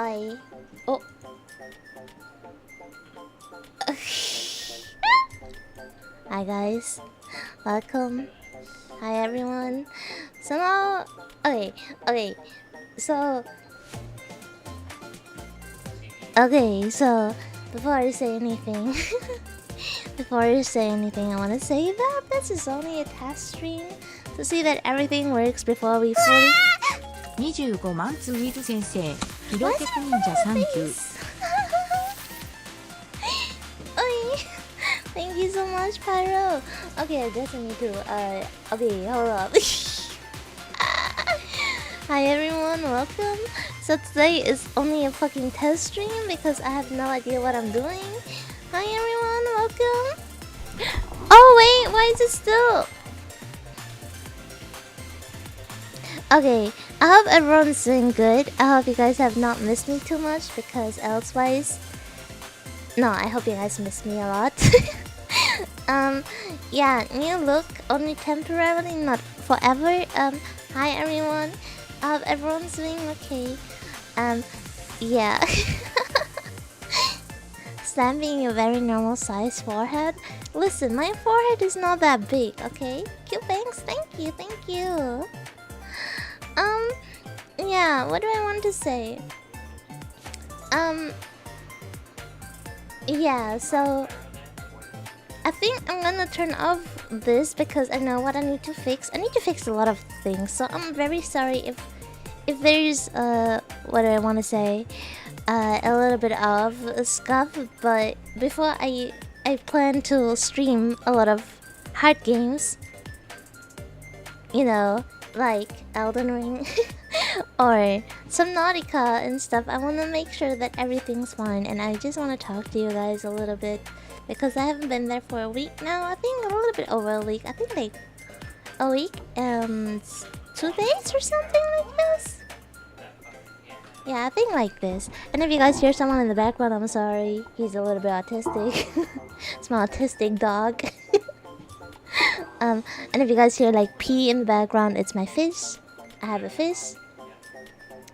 I. Oh. Hi guys, welcome. Hi everyone. So now, okay. So, so before I say anything, I want to say that this is only a test stream to see that everything works before we fully. 25万ツウィズ先生、ヒロテク忍者サンキュー。Thank you so much, Pyro. Okay, I guess I need to. Okay, hold up. Hi everyone, welcome. So today is only a fucking test stream because I have no idea what I'm doing. Hi everyone, welcome. Oh wait, why is it still? Okay, I hope everyone's doing good. I hope you guys have not missed me too much because elsewise... No, I hope you guys miss me a lot. Yeah, new look, only temporarily, not forever. Hi everyone. I hope everyone's doing okay. Yeah. Stamping your very normal size forehead. Listen, my forehead is not that big, okay? Cute, thanks, thank you. Yeah, what do I want to say? Yeah, so I think I'm gonna turn off this because I know what I need to fix. I need to fix a lot of things, so I'm very sorry if there's what do I want to say, a little bit of scuff. But before I plan to stream a lot of hard games, you know, like Elden Ring or some Nautica and stuff. I want to make sure that everything's fine, and I just want to talk to you guys a little bit because I haven't been there for a week now. I think a little bit over a week. I think like a week and 2 days or something like this. Yeah, I think like this. And if you guys hear someone in the background, I'm sorry. He's a little bit autistic. It's my autistic dog. And if you guys hear like pee in the background, it's my fish. I have a fish.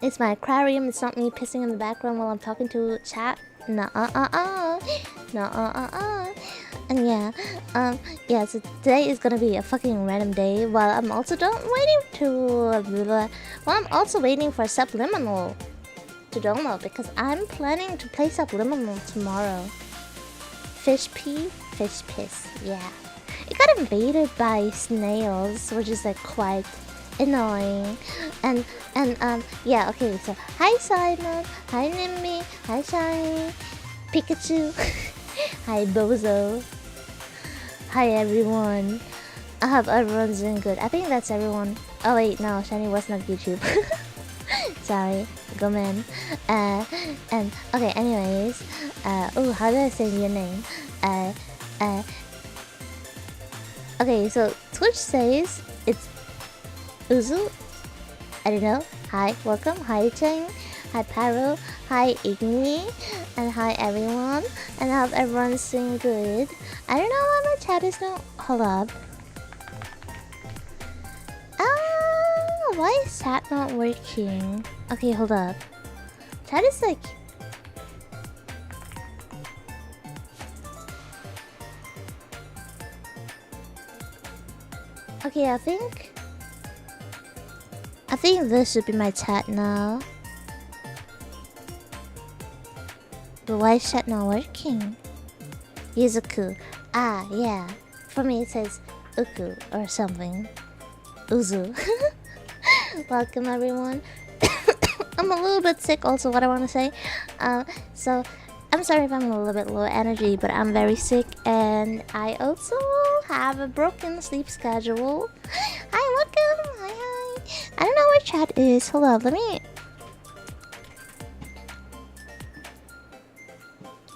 It's my aquarium. It's not me pissing in the background while I'm talking to chat. And yeah, yeah. So today is gonna be a fucking random day. While I'm also waiting for Subliminal to download because I'm planning to play Subliminal tomorrow. Fish pee, fish piss. Yeah. It got invaded by snails, which is like quite annoying. And yeah, okay, so hi Simon, hi Nimby, hi Shiny, Pikachu, hi Bozo, hi everyone. I hope everyone's doing good. I think that's everyone. Oh wait, no, Shiny was not YouTube. Sorry, go man. And okay, anyways, oh, how do I say your name? Okay, so Twitch says it's Uzu. I don't know. Hi, welcome. Hi, Cheng. Hi, Paro. Hi, Igni. And hi, everyone. And I hope everyone's doing good. I don't know why my chat is not. Hold up. Why is chat not working? Okay, hold up. Chat is like. Okay, I think this should be my chat now. But why is chat not working? Yuzuku. Ah, yeah. For me it says Uku or something. Uzu. Welcome everyone. I'm a little bit sick also, what I want to say. So I'm sorry if I'm a little bit low energy, but I'm very sick and I also have a broken sleep schedule. Hi, welcome. Hi. I don't know where chat is. Hold up, let me...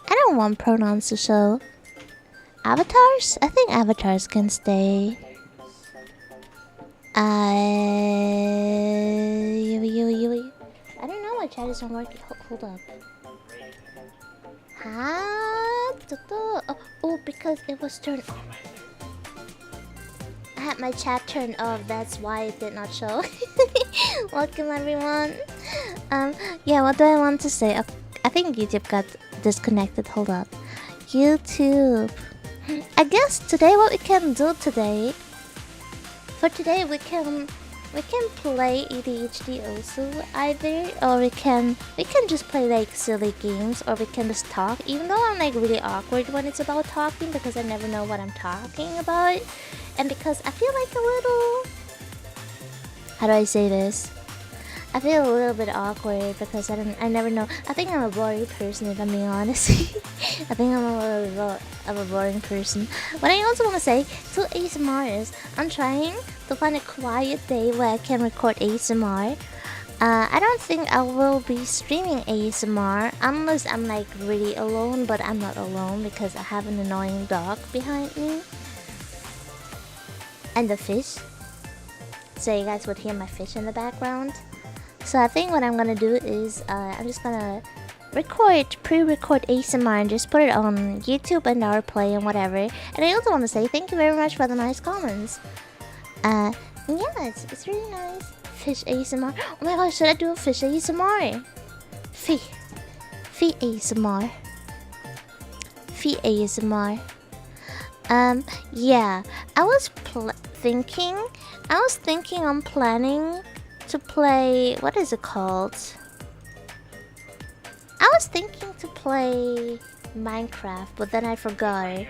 I don't want pronouns to show. Avatars? I think avatars can stay. I don't know why chat is not working. Hold up. Oh, because it was turned on. I had my chat turned off, that's why it did not show. Welcome everyone. Yeah, what do I want to say? I think YouTube got disconnected. Hold up. YouTube. I guess today what we can do today. For today we can play ADHD also either, or we can just play like silly games, or we can just talk. Even though I'm like really awkward when it's about talking because I never know what I'm talking about, and because I feel like a little, how do I say this? I feel a little bit awkward because I never know. I think I'm a boring person if I'm being honest. I think I'm a little bit of a boring person. But I also want to say to ASMRs, I'm trying to find a quiet day where I can record ASMR. I don't think I will be streaming ASMR unless I'm like really alone, but I'm not alone because I have an annoying dog behind me. And the fish. So you guys would hear my fish in the background. So I think what I'm gonna do is I'm just gonna pre-record ASMR and just put it on YouTube and our play and whatever. And I also want to say thank you very much for the nice comments. Yeah, it's really nice. Fish ASMR. Oh my gosh, should I do a fish ASMR? Fee ASMR. Fee ASMR. Yeah, I was thinking I'm planning to play, what is it called? I was thinking to play Minecraft, but then I forgot.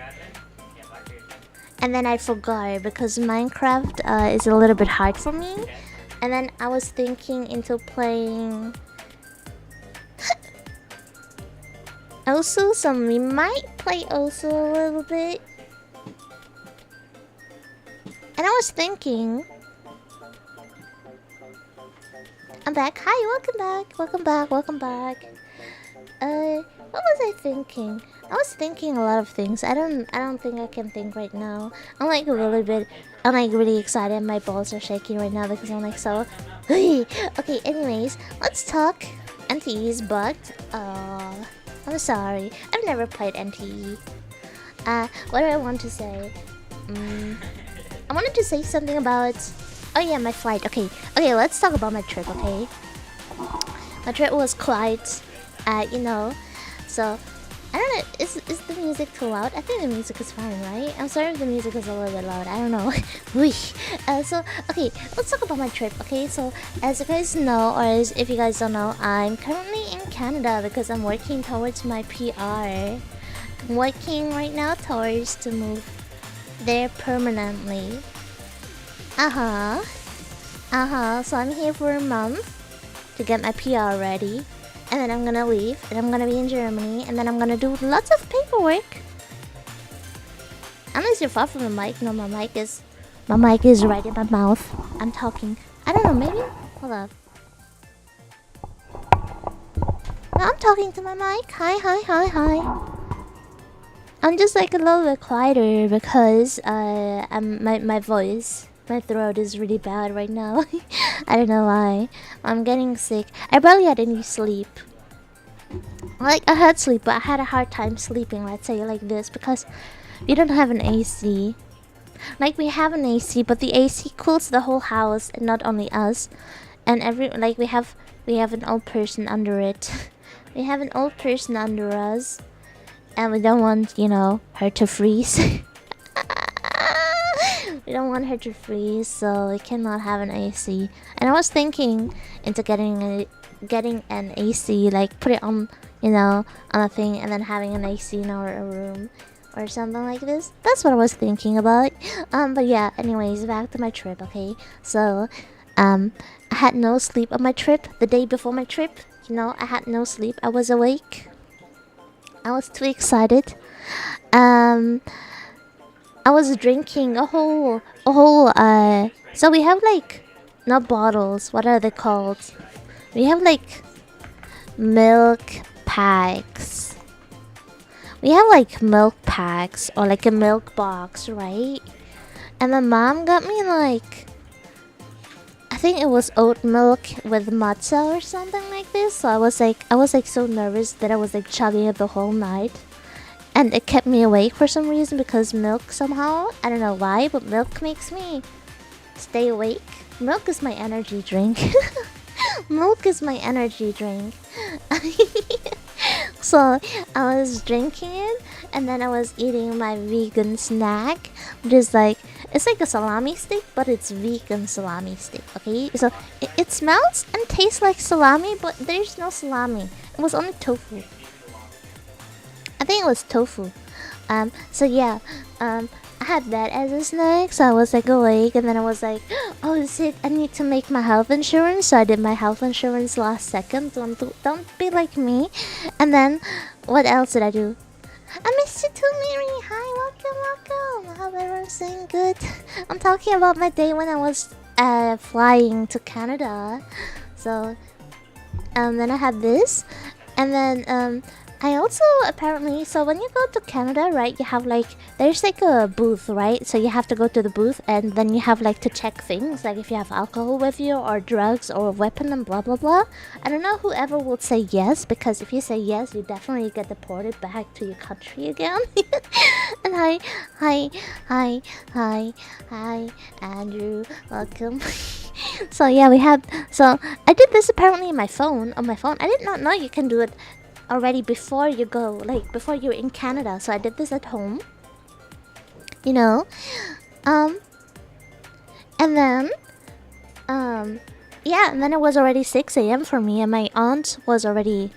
And then I forgot because Minecraft is a little bit hard for me. And then I was thinking into playing also, so we might play also a little bit. And I was thinking, I'm back. Hi, welcome back. What was I thinking? I was thinking a lot of things. I don't think I can think right now. I'm like really excited. My balls are shaking right now because I'm like so. Okay, anyways, let's talk. NTE is bugged. I'm sorry. I've never played NTE. What do I want to say? I wanted to say something about. Oh yeah, my flight. Okay, let's talk about my trip, okay? My trip was quite, you know, so, I don't know, is the music too loud? I think the music is fine, right? I'm sorry if the music is a little bit loud, I don't know. So, okay, let's talk about my trip, okay? So, as you guys know, or as if you guys don't know, I'm currently in Canada because I'm working towards my PR. I'm working right now towards to move there permanently. So I'm here for a month to get my PR ready, and then I'm gonna leave, and I'm gonna be in Germany, and then I'm gonna do lots of paperwork. Unless you're far from the mic. No, my mic is right in my mouth. I'm talking. I don't know, maybe? Hold up. No, I'm talking to my mic. Hi. I'm just like a little bit quieter because my voice. My throat is really bad right now. I don't know why. I'm getting sick. I barely had any sleep. Like, I had sleep, but I had a hard time sleeping, let's say like this, because we don't have an AC. Like, we have an AC, but the AC cools the whole house and not only us. And we have an old person under it. We have an old person under us, and we don't want, you know, her to freeze. We don't want her to freeze, so we cannot have an AC. And I was thinking into getting an AC, like put it on, you know, on a thing, and then having an AC in our room or something like this. That's what I was thinking about. But yeah, anyways, back to my trip, okay? So, I had no sleep on my trip. The day before my trip, you know, I had no sleep. I was awake. I was too excited. I was drinking a whole so we have like, not bottles, what are they called? We have like milk packs. We have like milk packs or like a milk box, right? And my mom got me like, I think it was oat milk with matcha or something like this. So I was like so nervous that I was like chugging it the whole night. And it kept me awake for some reason because milk somehow, I don't know why, but milk makes me stay awake. Milk is my energy drink. Milk is my energy drink. So I was drinking it, and then I was eating my vegan snack, which is like it's like a salami stick, but it's vegan salami stick. Okay, so it smells and tastes like salami, but there's no salami. It was only tofu. I think it was tofu. So yeah, I had that as a snack, so I was like awake, and then I was like, oh shit, I need to make my health insurance. So I did my health insurance last second. Don't be like me. And then, what else did I do? I missed you too, Miri. Hi, welcome. I hope everyone's doing good. I'm talking about my day when I was flying to Canada. So, then I had this, and then I also apparently, so when you go to Canada, right, you have like, there's like a booth, right? So you have to go to the booth, and then you have like to check things, like if you have alcohol with you or drugs or a weapon and blah blah blah. I don't know whoever would say yes, because if you say yes, you definitely get deported back to your country again. And hi, Andrew, welcome. So yeah, so I did this apparently on my phone. I did not know you can do it already before you go, like before you're in Canada. So I did this at home, you know. And then yeah, and then it was already 6 a.m. for me, and my aunt was already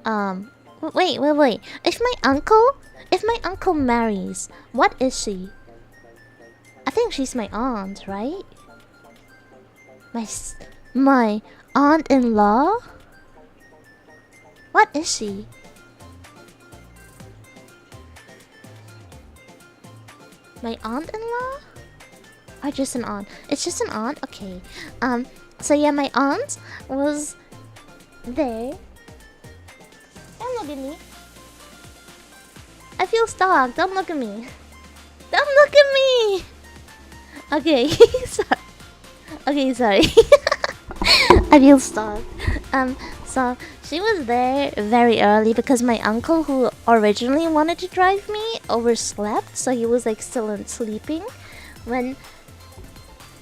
wait, if my uncle marries, what is she? I think she's my aunt, right? My aunt-in-law? What is she? My aunt-in-law? Or just an aunt? It's just an aunt? Okay. So yeah, my aunt was there. Don't look at me. I feel stalked. Don't look at me. Don't look at me! Okay, sorry. Okay, sorry. I feel stalked. So she was there very early because my uncle, who originally wanted to drive me, overslept. So he was like still sleeping when,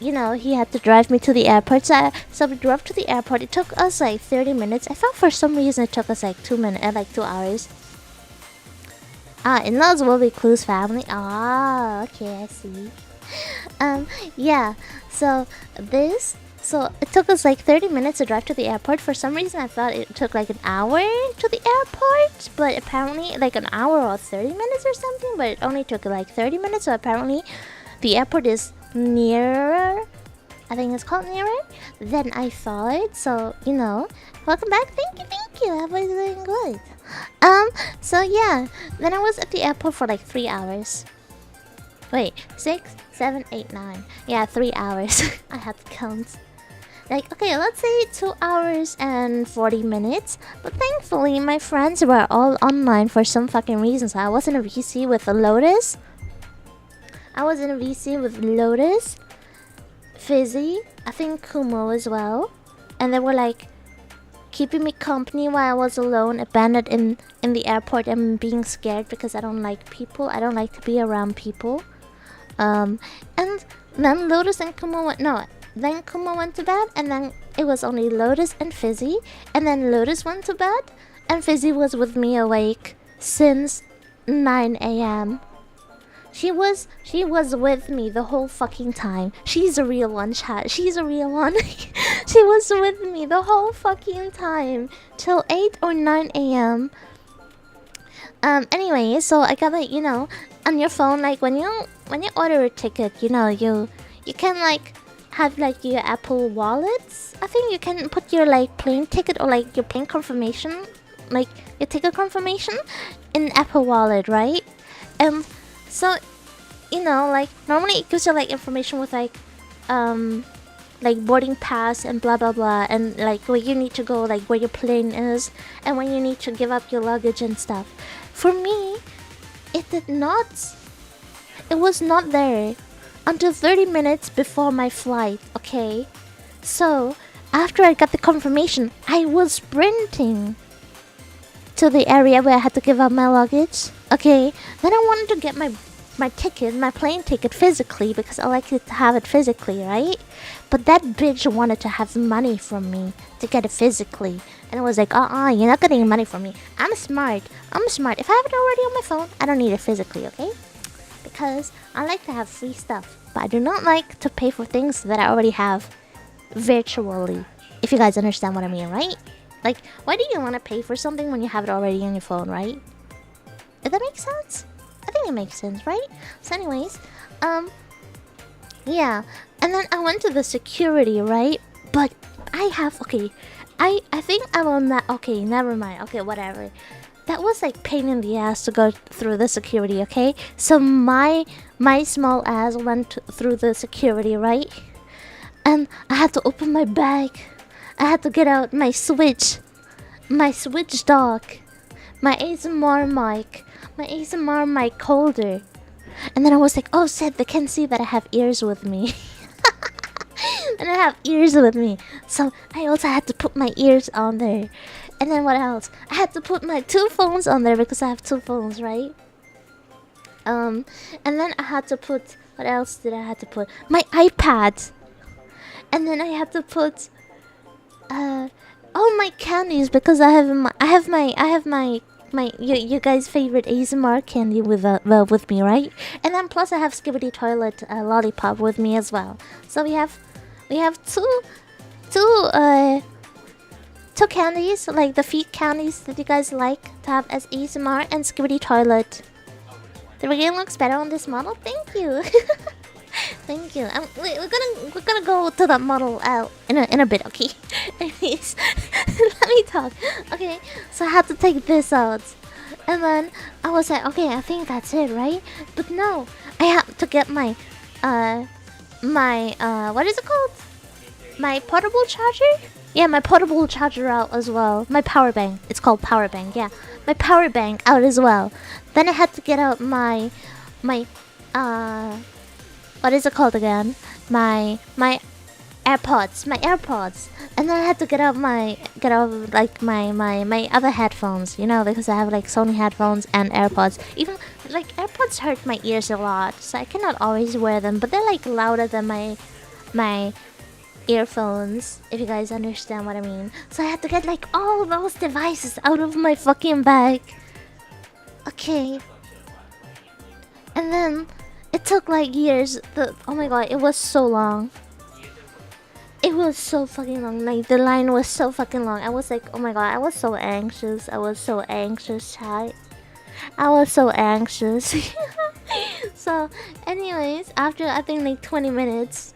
you know, he had to drive me to the airport. So we drove to the airport. It took us like 30 minutes. I thought for some reason it took us like 2 minutes, like 2 hours. In-laws will be Clue's family. Ah, okay, I see. Yeah. So it took us like 30 minutes to drive to the airport. For some reason, I thought it took like an hour to the airport, but apparently like an hour or 30 minutes or something. But it only took like 30 minutes. So apparently, the airport is nearer. I think it's called nearer than I thought. So you know, welcome back. Thank you. Everybody's doing good. So yeah, then I was at the airport for like 3 hours. Wait, 6, 7, 8, 9. Yeah, 3 hours. I had to count. Like, okay, let's say 2 hours and 40 minutes. But thankfully, my friends were all online for some fucking reason. So I was in a VC with Lotus. Fizzy, I think Kumo as well. And they were like keeping me company while I was alone, abandoned in the airport and being scared because I don't like people. I don't like to be around people. And then Lotus and Kumo went... No, then Kumo went to bed, and then it was only Lotus and Fizzy. And then Lotus went to bed, and Fizzy was with me awake since 9 a.m. She was with me the whole fucking time. She's a real one, chat. She's a real one. She was with me the whole fucking time till 8 or 9 a.m. Anyway, so I got like, you know, on your phone, like when you order a ticket, you know, you can like have like your Apple wallets. I think you can put your like plane ticket or like your plane confirmation, like your ticket confirmation in Apple Wallet, right? So, you know, like normally it gives you like information with like boarding pass and blah blah blah, and like where you need to go, like where your plane is, and when you need to give up your luggage and stuff. For me, it did not. It was not there until 30 minutes before my flight. Okay, so after I got the confirmation, I was sprinting to the area where I had to give up my luggage. Okay, then I wanted to get my ticket, my plane ticket physically, because I like to have it physically, right? But that bitch wanted to have money from me to get it physically. And it was like, you're not getting money from me. I'm smart. If I have it already on my phone, I don't need it physically, okay? Because I like to have free stuff. But I do not like to pay for things that I already have virtually. If you guys understand what I mean, right? Like, why do you want to pay for something when you have it already on your phone, right? Does that make sense? I think it makes sense, right? So anyways, yeah. And then I went to the security, right? But I think I will not. Okay, never mind. Okay, whatever. That was like pain in the ass to go through the security. Okay, so my small ass went through the security, right? And I had to open my bag. I had to get out my Switch dock, my ASMR mic holder, and then I was like, oh shit, they can see that I have ears with me. And I have ears with me, so I also had to put my ears on there. And then what else? I had to put my 2 phones on there because I have 2 phones, right? And then I had to put, what else did I have to put? My iPad. And then I had to put all my candies because I have my you guys' favorite ASMR candy with me, right? And then plus I have Skibbity Toilet lollipop with me as well. So we have two candies, like the feet candies that you guys like to have as ASMR, and Skibbity Toilet. The game looks better on this model. Thank you. Thank you. We're gonna go to that model out in a bit, okay? Anyways, let me talk. Okay, so I had to take this out, and then I was like, okay, I think that's it, right? But no, I have to get my what is it called? My portable charger? Yeah, my portable charger out as well. My power bank. It's called power bank. Yeah, my power bank out as well. Then I had to get out my what is it called again? My AirPods, and then I had to get out like my other headphones, you know, because I have like Sony headphones and AirPods. Even like AirPods hurt my ears a lot, so I cannot always wear them. But they're like louder than my earphones, if you guys understand what I mean. So I had to get like all those devices out of my fucking bag. Okay, and then it took like years. Oh my god, it was so long. It was so fucking long. Like the line was so fucking long. I was like, oh my god, I was so anxious, chat. I was so anxious. So anyways, after I think like 20 minutes,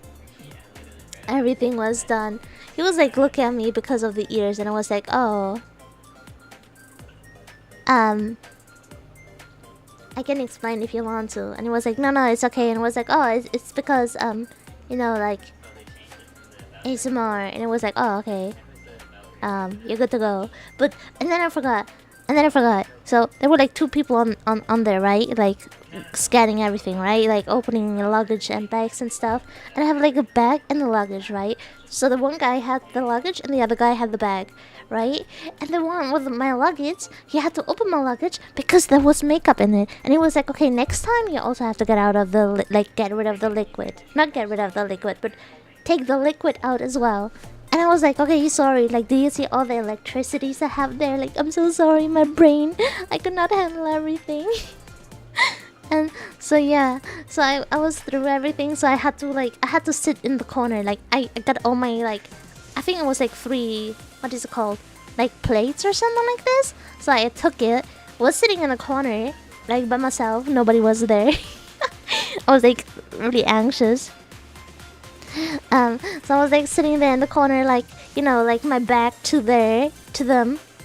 everything was done. He was like, look at me because of the ears, and I was like, oh, I can explain if you want to. And he was like, no, it's okay. And I was like, oh, it's because you know, like ASMR. And it was like, oh, okay, you're good to go. But and then I forgot. So there were like 2 people on there, right? Like scanning everything, right? Like opening the luggage and bags and stuff. And I have like a bag and the luggage, right? So the one guy had the luggage and the other guy had the bag, right? And the one with my luggage, he had to open my luggage because there was makeup in it. And he was like, okay, next time you also have to get out of the get rid of the liquid. Not get rid of the liquid, but take the liquid out as well. And I was like, okay, sorry. Like, do you see all the electricities I have there? Like, I'm so sorry, my brain. I could not handle everything. And so yeah, so I was through everything. So I had to sit in the corner. Like I got all my like, I think it was like 3, what is it called? Like plates or something like this. So I took it, was sitting in a corner, like by myself. Nobody was there. I was like really anxious. So I was like sitting there in the corner, like, you know, like my back to them.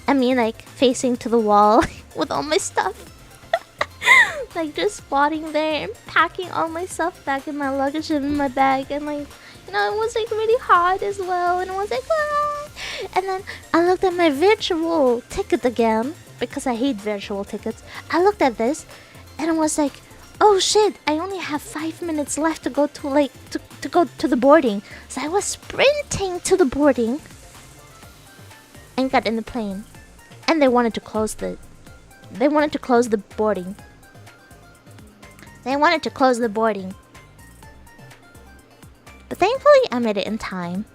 I mean, like facing to the wall with all my stuff. Like just squatting there and packing all my stuff back in my luggage and in my bag, and like, you know, it was like really hard as well. And I was like, ah! And then I looked at my virtual ticket again because I hate virtual tickets. I looked at this and I was like, oh shit, I only have 5 minutes left to go to like to go to the boarding. So I was sprinting to the boarding and got in the plane. And they wanted to close the boarding. But But thankfully, I made it in time.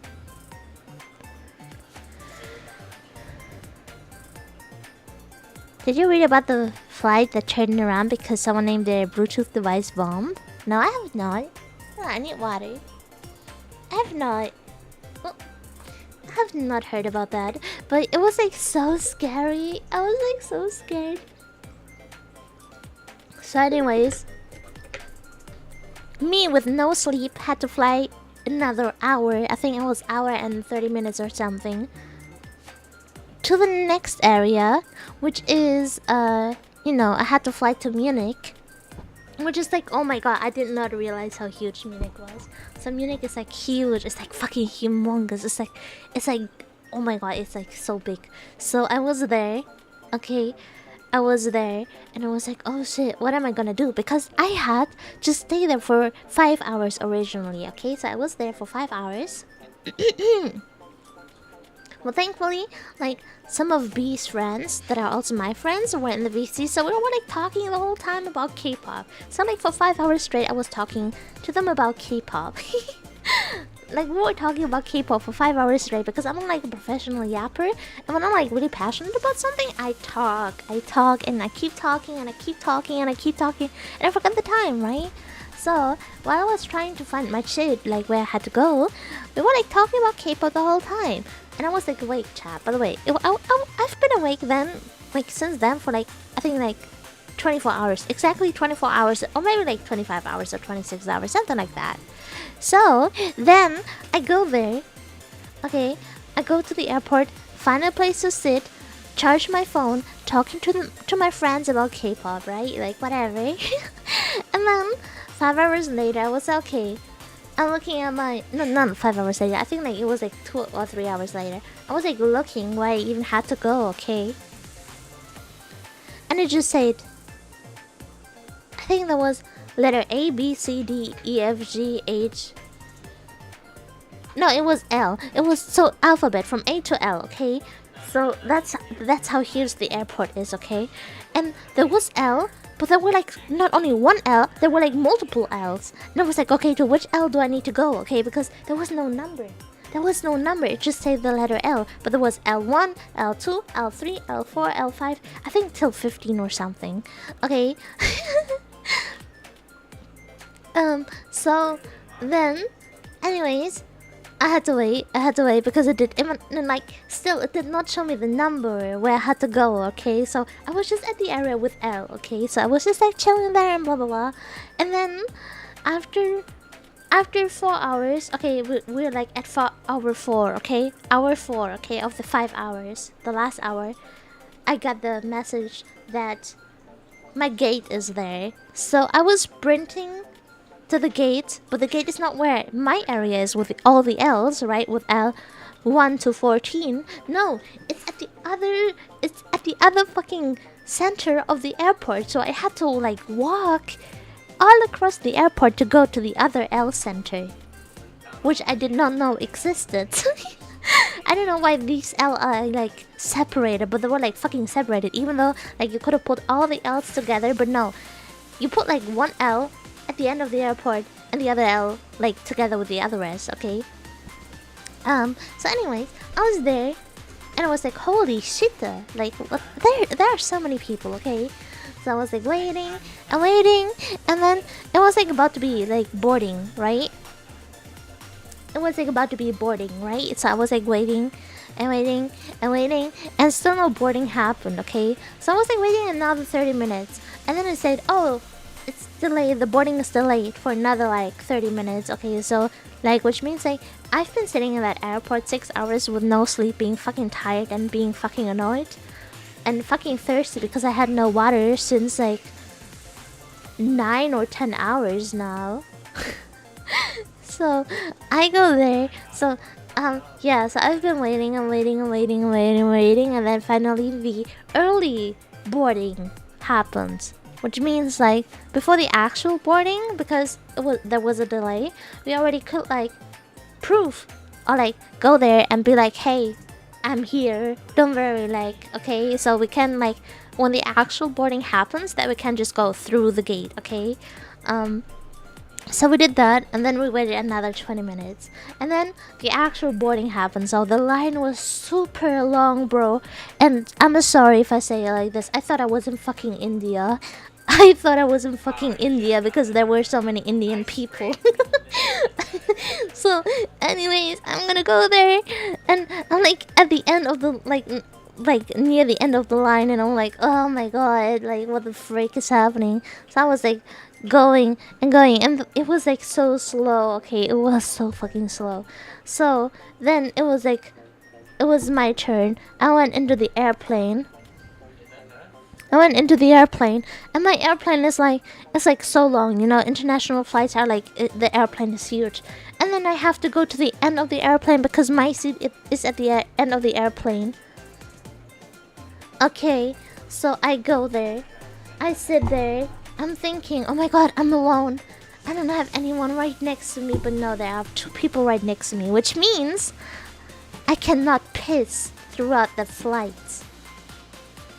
Did you read about the flight that turned around because someone named their Bluetooth device bombed? No, I have not. Oh, I need water. I have not. Well, I have not heard about that. But it was like so scary. I was like so scared. So anyways, me with no sleep had to fly another hour. I think it was hour and 30 minutes or something. To the next area, which is, you know, I had to fly to Munich. Which is like, oh my god, I did not realize how huge Munich was. So Munich is like huge, it's like fucking humongous. It's like, oh my god, it's like so big. So I was there, okay, I was there, and I was like, oh shit, what am I gonna do? Because I had to stay there for 5 hours originally, okay? So I was there for 5 hours. Well, thankfully, like, some of B's friends that are also my friends were in the VC, so we were like talking the whole time about K-pop. So like for 5 hours straight, I was talking to them about K-pop. Like we were talking about K-pop for 5 hours straight because I'm like a professional yapper, and when I'm like really passionate about something, I talk, and I keep talking, and I keep talking, and I keep talking, and I forget the time, right? So while I was trying to find my shit, like where I had to go, we were like talking about K-pop the whole time. And I was like awake, chat. By the way, I've been awake then, like since then for like, I think like 24 hours. Exactly 24 hours, or maybe like 25 hours or 26 hours, something like that. So then I go there, okay, I go to the airport, find a place to sit, charge my phone, talking to my friends about K-pop, right? Like whatever. And then 5 hours later, I was okay. I'm looking at my... No, not 5 hours later. I think like it was like 2 or 3 hours later. I was like looking where I even had to go, okay? And it just said... I think there was letter A, B, C, D, E, F, G, H... No, it was L. It was so alphabet from A to L, okay? So that's how huge the airport is, okay? And there was L... But there were like not only one L, there were like multiple L's. And I was like, okay, to which L do I need to go? Okay, because there was no number. There was no number. It just said the letter L. But there was L1, L2, L3, L4, L5. I think till 15 or something. Okay. So then, anyways, I had to wait because it did even like still it did not show me the number where I had to go, okay? So I was just at the area with L, okay? So I was just like chilling there and blah blah blah. And then after 4 hours, okay, we're like at hour 4, okay? Hour 4, okay, of the 5 hours, the last hour, I got the message that my gate is there. So I was sprinting to the gate, but the gate is not where my area is with all the L's, right? With L1 to 14. No, it's at the other fucking center of the airport. So I had to like walk all across the airport to go to the other L center, which I did not know existed. I don't know why these L are like separated, but they were like fucking separated, even though like you could have put all the L's together, but no. You put like one L at the end of the airport and the other L like together with the other rest, okay? So anyways, I was there and I was like, holy shit, like what, there are so many people, okay? So I was like waiting and waiting, and then it was like about to be like boarding, right? It was like about to be boarding, right? So I was like waiting and waiting and waiting, and still no boarding happened, okay? So I was like waiting another 30 minutes, and then it said, oh, it's delayed, the boarding is delayed for another like 30 minutes, okay? So like, which means like I've been sitting in that airport 6 hours with no sleep, being fucking tired and being fucking annoyed and fucking thirsty because I had no water since like 9 or 10 hours now. So I go there. So yeah, so I've been waiting and waiting and waiting and waiting and waiting, and then finally the early boarding happens, which means like before the actual boarding, because there was a delay, we already could like prove or like go there and be like, hey, I'm here, don't worry, like, okay? So we can like, when the actual boarding happens, that we can just go through the gate, okay? So we did that, and then we waited another 20 minutes. And then the actual boarding happened. So the line was super long, bro. And I'm sorry if I say it like this. I thought I was in fucking India. I thought I was in fucking India because there were so many Indian people. So, anyways, I'm gonna go there, and I'm like at the end of the like near the end of the line, and I'm like, oh my god, like what the freak is happening? So I was like going and going, and it was like so slow. Okay, it was so fucking slow. So then it was like it was my turn. I went into the airplane. And my airplane is like it's like so long. You know, international flights are like the airplane is huge, and then I have to go to the end of the airplane because my seat is at the end of the airplane. Okay, so I go there, I sit there. I'm thinking, oh my god, I'm alone. I don't have anyone right next to me, but no, there are two people right next to me, which means I cannot piss throughout the flight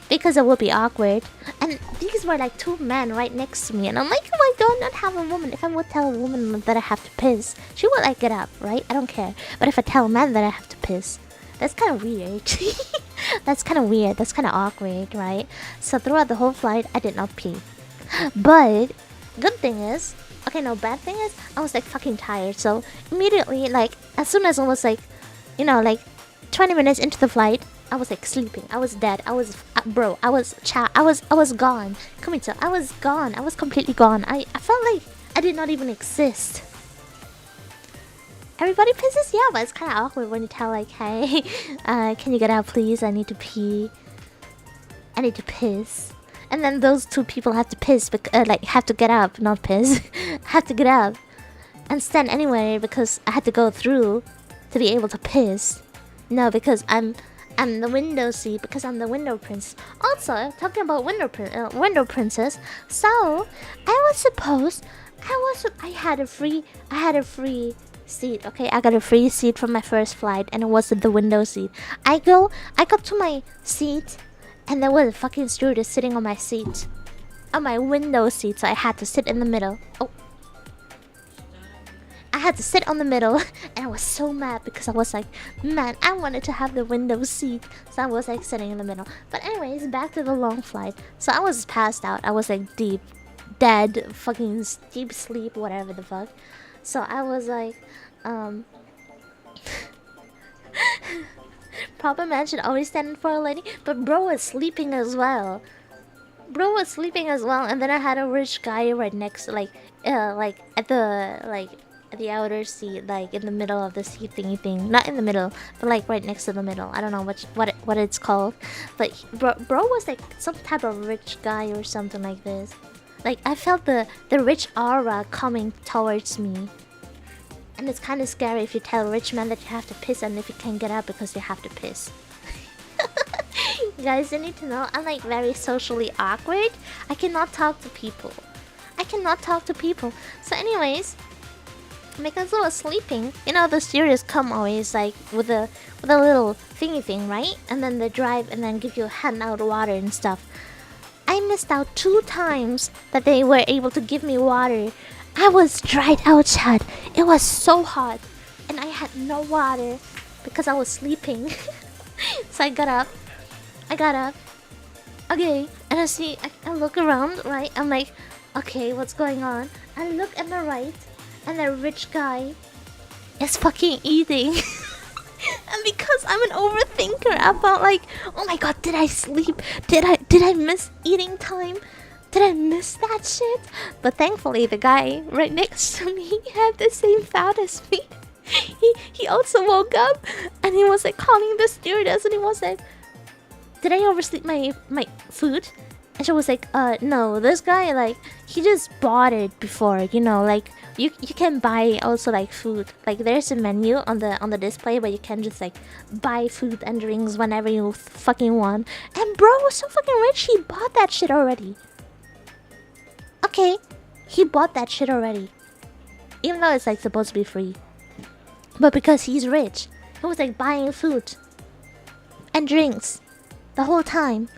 because it would be awkward. And these were like two men right next to me, and I'm like, oh my god, not have a woman. If I would tell a woman that I have to piss, she would like get up, right? I don't care. But if I tell a man that I have to piss, that's kind of weird. That's kind of weird. That's kind of awkward, right? So throughout the whole flight, I did not pee. But good thing is, okay, no, bad thing is, I was like fucking tired. So immediately, like as soon as I was like, you know, like 20 minutes into the flight, I was like sleeping. I was dead. I was, bro. I was gone. Kumito, I was gone. I was completely gone. I felt like I did not even exist. Everybody pisses, yeah, but it's kind of awkward when you tell like, hey, can you get out, please? I need to pee. I need to piss. And then those two people have to piss, like have to get up, not piss. Have to get up and stand anywhere because I had to go through to be able to piss. No, because I'm the window seat because I'm the window princess. Also, talking about window princess. So I had a free seat. Okay, I got a free seat from my first flight, and it was the window seat. I got to my seat, and there was a fucking stewardess sitting on my seat, on my window seat. So I had to sit in the middle. Oh. I had to sit on the middle, and I was so mad because I was like, man, I wanted to have the window seat. So I was like sitting in the middle. But anyways, back to the long flight. So I was passed out. I was like dead, fucking deep sleep, whatever the fuck. So I was like, proper man should always stand for a lady. But bro was sleeping as well. And then I had a rich guy right next, like at the outer seat, like in the middle of the seat thingy thing. Not in the middle, but like right next to the middle. I don't know what it's called. But bro was like some type of rich guy or something like this. Like I felt the rich aura coming towards me. And it's kind of scary if you tell a rich man that you have to piss and if you can't get up because you have to piss. You guys, you need to know I'm like very socially awkward. I cannot talk to people. So anyways, because I was sleeping, you know the stewardess come always like with a little thingy thing, right? And then they drive and then give you a hand out water and stuff. I missed out 2 times that they were able to give me water. I was dried out, Chad. It was so hot, and I had no water because I was sleeping. So I got up. Okay, and I look around, right? I'm like, okay, what's going on? I look at my right, and the rich guy is fucking eating. And because I'm an overthinker, I felt like, oh my god, did I sleep? Did I miss eating time? Did I miss that shit? But thankfully, the guy right next to me had the same thought as me. He also woke up, and he was like calling the stewardess, and he was like, did I oversleep my food? And she was like, no, this guy, like, he just bought it before, you know, like, you can buy also, like, food. Like, there's a menu on the display, but you can just, like, buy food and drinks whenever you fucking want. And bro was so fucking rich, he bought that shit already. Okay, he bought that shit already. Even though it's, like, supposed to be free. But because he's rich, he was, like, buying food and drinks the whole time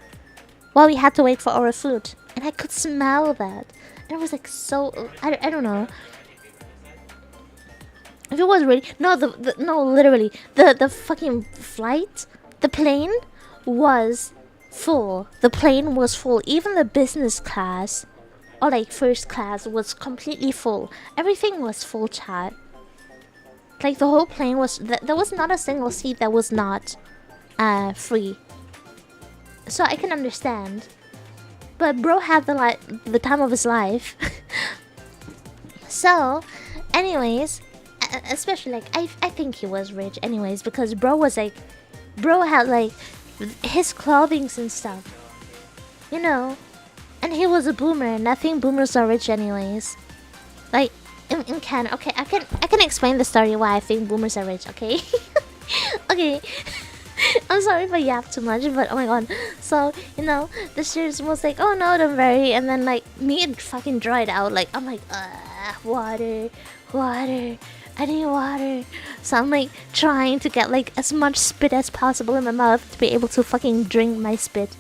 while we had to wait for our food. And I could smell that. And it was like so... I don't know. If it was really no, no, literally the fucking flight, the plane was full. The plane was full. Even the business class or like first class was completely full. Everything was full, chat. Like the whole plane was. There was not a single seat that was not free. So I can understand. But bro had the time of his life. So, anyways, especially like I think he was rich anyways because bro had like his clothings and stuff, you know, and he was a boomer and I think boomers are rich anyways. Like in Canada, okay, I can explain the story why I think boomers are rich. Okay, okay. I'm sorry if I yap too much, but oh my god. So, you know, the shirt was like, oh no, don't worry. And then, like, me, it fucking dried out. Like, I'm like, water, water, I need water. So I'm like trying to get like as much spit as possible in my mouth to be able to fucking drink my spit.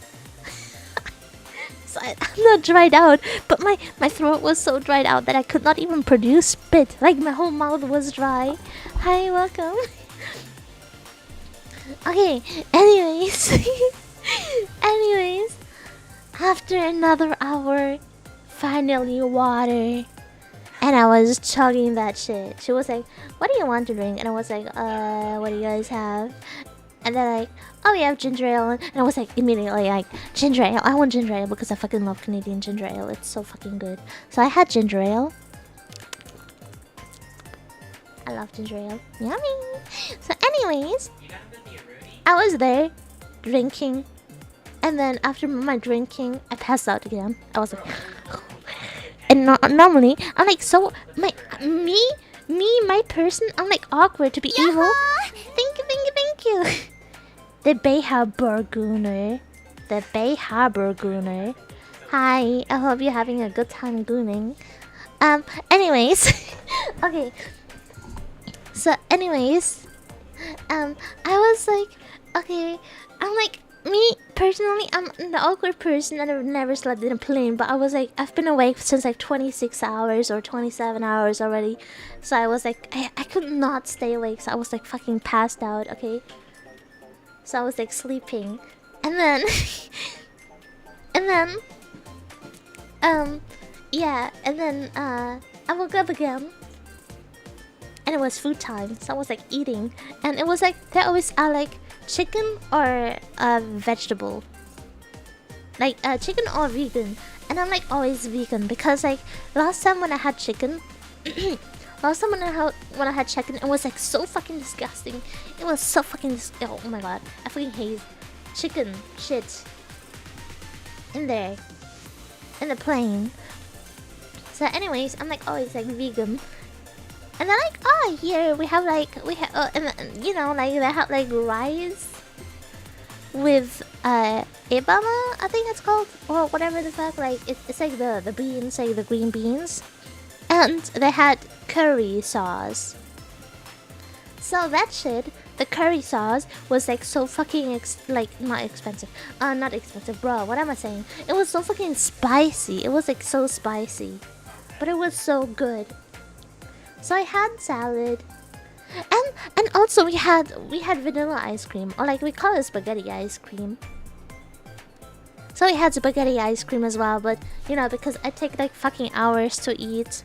So I'm not dried out, but my throat was so dried out that I could not even produce spit. Like, my whole mouth was dry. Hi, welcome. Okay, anyways. Anyways, after another hour, finally water. And I was chugging that shit. She was like, what do you want to drink? And I was like, what do you guys have? And they're like, oh, we have ginger ale. And I was like, immediately like, ginger ale. I want ginger ale because I fucking love Canadian ginger ale. It's so fucking good. So I had ginger ale. I love ginger ale. Yummy. So anyways, I was there drinking. And then after my drinking, I passed out again. I was like... And normally, I'm like so... my person, I'm like awkward to be evil. Thank you, thank you, thank you. The Bay Harbor Gooner. The Bay Harbor Gooner. Hi, I hope you're having a good time gooning. Anyways. Okay. So, anyways. I was like... Okay, I'm like... Me, personally, I'm the awkward person and I've never slept in a plane. But I was like... I've been awake since like 26 hours or 27 hours already. So I was like... I could not stay awake. So I was like fucking passed out, okay? So I was like sleeping. And then... and then... Yeah, and then, I woke up again. And it was food time, so I was like eating. And it was like, they always are like chicken or vegetable. Like, chicken or vegan. And I'm like always vegan because like, last time when I had chicken... last time when I had chicken, it was like so fucking disgusting. It was so fucking oh my god, I fucking hate chicken shit. In there. In the plane. So anyways, I'm like always like vegan. And then like, oh, here we have and you know, like they have like rice with ebama, I think it's called, or whatever the fuck. Like it's like the beans, like the green beans, and they had curry sauce. So that shit, the curry sauce was like so fucking not expensive, not expensive, bro. What am I saying? It was so fucking spicy. It was like so spicy, but it was so good. So I had salad, and also we had vanilla ice cream, or like we call it spaghetti ice cream. So we had spaghetti ice cream as well, but you know, because I take like fucking hours to eat,